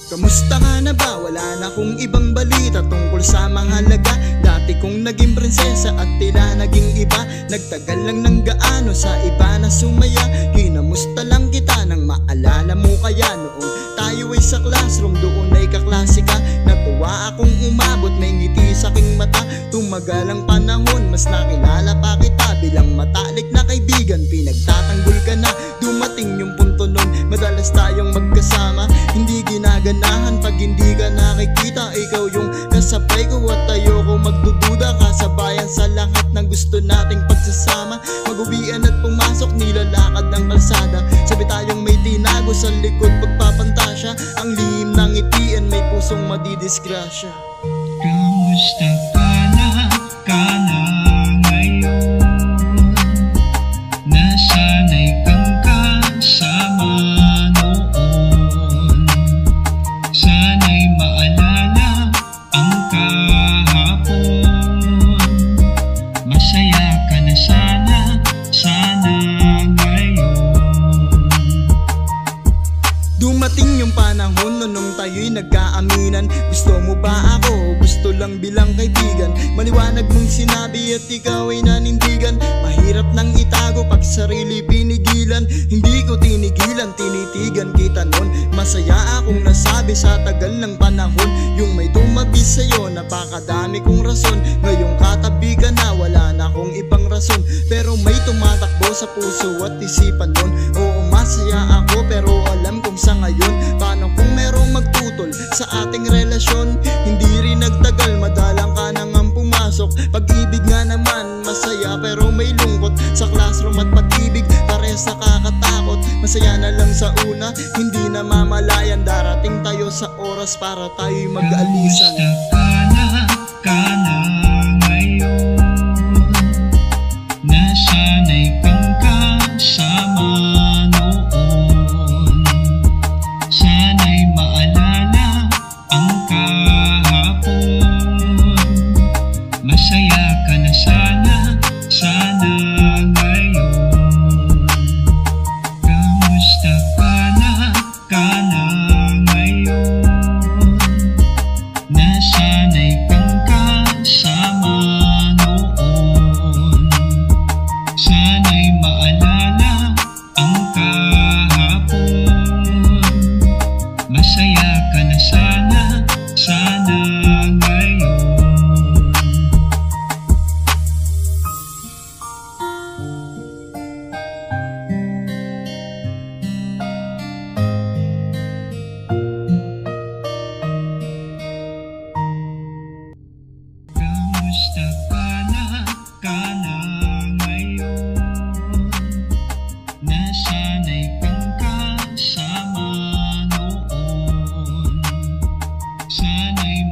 Kamusta ka na ba? Wala na akong ibang balita tungkol sa mahalaga. Dati kong naging prinsesa at tila naging iba. Nagtagal lang ng gaano sa iba na sumaya. Kinamusta lang kita nang maalala mo kaya noon tayo ay sa classroom, doon ay kaklase ka. Natuwa akong umabot, may ngiti sa aking mata. Tumagal ang panahon, mas nakilala pa kita bilang matalik na kaibigan. Pinagtatanggol ka na, dumating yung punto nun. Madalas tayong magkasama, hindi ginaganahan pag hindi ka nakikita. Ikaw yung kasabay ko at ayoko magdududa. Kasabayan sa lahat ng gusto nating pagsasama. Mag-uwian at pumasok, nilalakad ng kalsada. Sabi tayong may tinago sa likod pagpapantasya. Ang lihim ng ngitian, may pusong madidisgrasya. Kamusta ka na ngayon? Nasanay kang kasama noon. Sana'y maalala ang kahapon. Masaya ka na sana ngayon. Dumating yung panahon nung tayo'y nagkaaminan. Gusto mo ba ako? Gusto lang bilang kaibigan. Maliwanag mong sinabi at ikaw ay nanindigan. Mahirap nang itago pag sarili pinigilan. Hindi ko tinigilan, tinitigan kita nun. Masaya akong nasabi sa tagal ng panahon. Yung may tumabi sa'yo, napakadami kong rason. Ngayong katabi ka na, wala na akong ibang rason. Pero may tumatakbo sa puso at isipan nun. Oo, masaya ako pero alam kong sa ngayon. Paano kung merong magtutol sa ating relasyon? Hindi rin nagtagal, madalang ka nang ang pumasok. Pag-ibig nga naman, masaya pero may lungkot. Sa classroom at pag-ibig, parehas nakakatakot. Masaya na lang sa una, hindi na mamalayan. Darating tayo sa oras para tayo'y mag-alisan. Kamusta ka na ngayon? Nasanay kang kasama noon. Sana'y maalala ang kahapon. Masaya ka na sana ngayon. Kamusta ka na ngayon? Nasanay kang kasama noon. Sana'y maalala ang kahapon. Masaya ka na sana ngayon. Kamusta ka na ngayon? Nasanay kang kasama noon. Sana'y